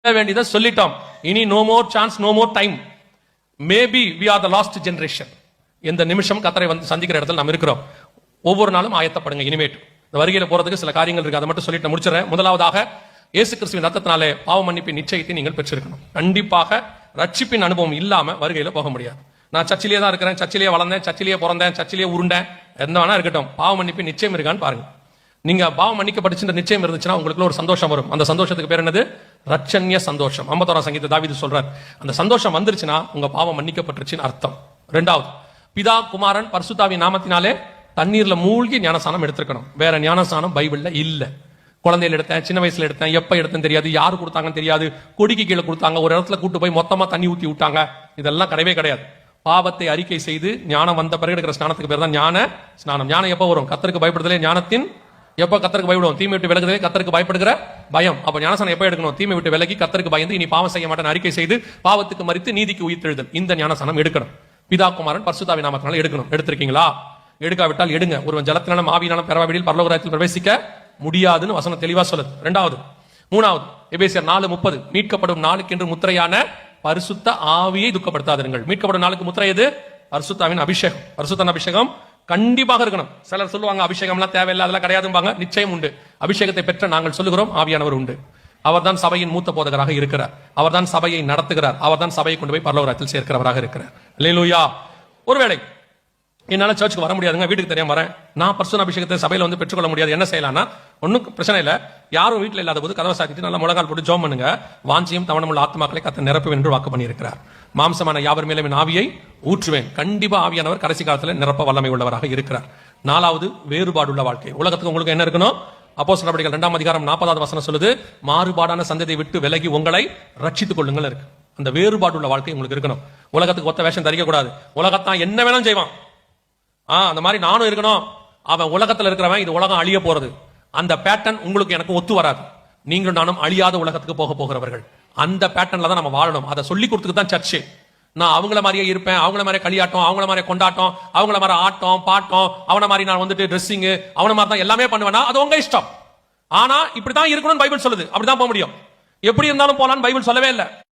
வேண்டியதை சொல்லிட்டோம். இனி no more chance, no more time. Maybe we are the last generation. இந்த நிமிஷம் கத்தரை வந்து சந்திக்கிற இடத்துல நாம் இருக்கிறோம். ஒவ்வொரு நாளும் ஆயத்தப்படுங்க. இனிமேட் இந்த வருகையில போறதுக்கு சில காரியங்கள் இருக்கு. அதை மட்டும் சொல்லிட்டு முடிச்சிடறேன். முதலாவதாக, இயேசு கிறிஸ்துவின் ரத்தத்தினாலே பாவ மன்னிப்பின் நிச்சயத்தை நீங்கள் பெற்றிருக்கணும். கண்டிப்பாக ரட்சிப்பின் அனுபவம் இல்லாம வருகையில போக முடியாது. நான் சர்ச்சிலேயே தான் இருக்கிறேன், சர்ச்சிலேயே வளர்ந்தேன், சர்ச்சிலேயே பிறந்தேன், சர்ச்சிலேயே உருண்டேன், எந்த வேணா இருக்கட்டும், பாவ மன்னிப்பின் நிச்சயம் இருக்கான்னு பாருங்க. நீங்க பாவம் மன்னிக்கப்பட்டுச்சுன்ற நிச்சயம் இருந்துச்சுன்னா உங்களுக்குள்ள ஒரு சந்தோஷம் வரும். அந்த சந்தோஷத்துக்கு பேர் என்னது? ரட்சண்ய சந்தோஷம். 51 சங்கீத தாவீது சொல்றார். அந்த சந்தோஷம் வந்துருச்சுன்னா உங்க பாவம் மன்னிக்கப்பட்டுருச்சுன்னு அர்த்தம். ரெண்டாவது, பிதா குமாரன் பரிசுத்தாவின் நாமத்தினாலே தண்ணீர்ல மூழ்கி ஞானசானம் எடுத்திருக்கணும். வேற ஞானசானம் பைபிள்ல இல்ல. குழந்தையில எடுத்தேன், சின்ன வயசுல எடுத்தேன், எப்ப எடுத்தேன்னு தெரியாது, யாரு கொடுத்தாங்கன்னு தெரியாது, கொடிக்கு கீழே கொடுத்தாங்க, ஒரு இடத்துல கூட்டு போய் மொத்தமா தண்ணி ஊத்தி விட்டாங்க, இதெல்லாம் கிடையவே கிடையாது. பாவத்தை அறிக்கை செய்து ஞானம் வந்த பிறகு எடுக்கிற ஸ்நானத்துக்கு பேர் தான் ஞான ஸ்நானம். ஞானம் எப்ப வரும்? கத்தருக்கு பயப்படுதலே ஞானத்தின். எப்ப கத்தருக்கு பயப்படுவோம்? தீமை விட்டு விலகுதலே கத்தருக்கு பயப்படுகிற பயம். அப்ப ஞானசானம் எப்ப எடுக்கணும்? தீமை விட்டு விலகி கத்தருக்கு பயந்து இனி பாவம் செய்ய மாட்டேன் அறிக்கை செய்து பாவத்துக்கு மறித்து நீதிக்கு உயிர்த்தெழுதல். இந்த ஞானசானம் எடுக்கணும். பிதா குமாரன் பரிசுத்தாவின் நாமத்தினால எடுக்கணும். எடுத்திருக்கீங்களா? எடுக்காவிட்டால் எடுங்க. ஒருவன் ஜலத்தினாலும் ஆவியினாலும் பெறாவிடில் பரலோகராஜ்யத்தில் பிரவேசிக்க முடியாதுன்னு வசனம் தெளிவா சொல்லுது. ரெண்டாவது. மூணாவது, எபேசியர் 4:30, மீட்கப்படும் நாளுக்கென்று முத்திரையான பரிசுத்த ஆவியை துக்கப்படுத்தாதீர்கள். மீட்கப்படும் நாளுக்கு முத்திரை எது? பரிசுத்தாவின் அபிஷேகம். பரிசுத்தன் அபிஷேகம் கண்டிப்பாக இருக்கணும். சிலர் சொல்லுவாங்க அபிஷேகம்லாம் தேவையில்லை, அதெல்லாம் கிடையாதும்பாங்க. நிச்சயம் உண்டு. அபிஷேகத்தை பெற்ற நாங்கள் சொல்லுகிறோம், ஆவியானவர் உண்டு. அவர்தான் சபையின் மூத்த போதகராக இருக்கிறார். அவர்தான் சபையை நடத்துகிறார். அவர்தான் சபையை கொண்டு போய் பரலோகத்தில் சேர்க்கிறவராக இருக்கிறார். அல்லேலூயா. ஒருவேளை என்னால சர்ச்சுக்கு வர முடியாதுங்க, வீட்டுக்கு தெரியாம வரேன், நான் பரிசுத்த அபிஷேகத்தை சபையில வந்து பெற்றுக்கொள்ள முடியாது, என்ன செய்யலாம்னா ஒன்னும் பிரச்சனை இல்ல. யாரும் வீட்டில் இல்லாத போது கதவை சாத்திட்டு நல்லா முழங்கால் போட்டு ஜெபம் பண்ணுங்க. வாஞ்சியும் தவணமுள்ள ஆத்மாக்களை கத்த நிரப்புவேன் என்று வாக்கு பண்ணியிருக்கிறார். மாம்சமான யாவர் மேலும் என் ஆவியை ஊற்றுவேன். கண்டிப்பா ஆவியானவர் கடைசி காலத்தில் நிரப்ப வல்லமை உள்ளவராக இருக்கிறார். நாலாவது, வேறுபாடுள்ள வாழ்க்கை. உலகத்துக்கு உங்களுக்கு என்ன இருக்கணும்? அப்போஸ்தலர் நடவடிக்கைகள் 2ஆம் அதிகாரம் 40வது வசனம் சொல்லுது, மாறுபாடான சந்ததியை விட்டு விலகி உங்களை ரட்சித்துக் கொள்ளுங்கள் இருக்கு. அந்த வேறுபாடுள்ள வாழ்க்கை உங்களுக்கு இருக்கணும். உலகத்துக்கு ஒத்த வேஷம் தரிக்க கூடாது. உலகத்தான் என்ன வேணும் செய்வான், அந்த மாதிரி நானும் இருக்கணும். அவன் உலகத்துல இருக்கிறவன், இது உலகம் அழிய போறது, அந்த பேட்டர்ன் உங்களுக்கு எனக்கு ஒத்து வராது. நீங்களும் நானும் அழியாத உலகத்துக்கு போக போகிறவர்கள். அந்த பேட்டர்ன்ல தான் நம்ம வாழணும். அதை சொல்லி கொடுத்துட்டு தான் சர்ச்சு. நான் அவங்கள மாதிரியே இருப்பேன், அவங்கள மாதிரி களியாட்டம், அவங்கள மாதிரி கொண்டாட்டம், அவங்கள மாதிரி ஆட்டம் பாட்டம், அவன மாதிரி நான் வந்துட்டு ட்ரெஸ்ஸிங், அவன மாதிரி தான் எல்லாமே பண்ணுவேன்னா அது உங்க இஷ்டம். ஆனா இப்படிதான் இருக்கணும்னு பைபிள் சொல்லுது. அப்படிதான் போக முடியும். எப்படி இருந்தாலும் போலான்னு பைபிள் சொல்லவே இல்லை.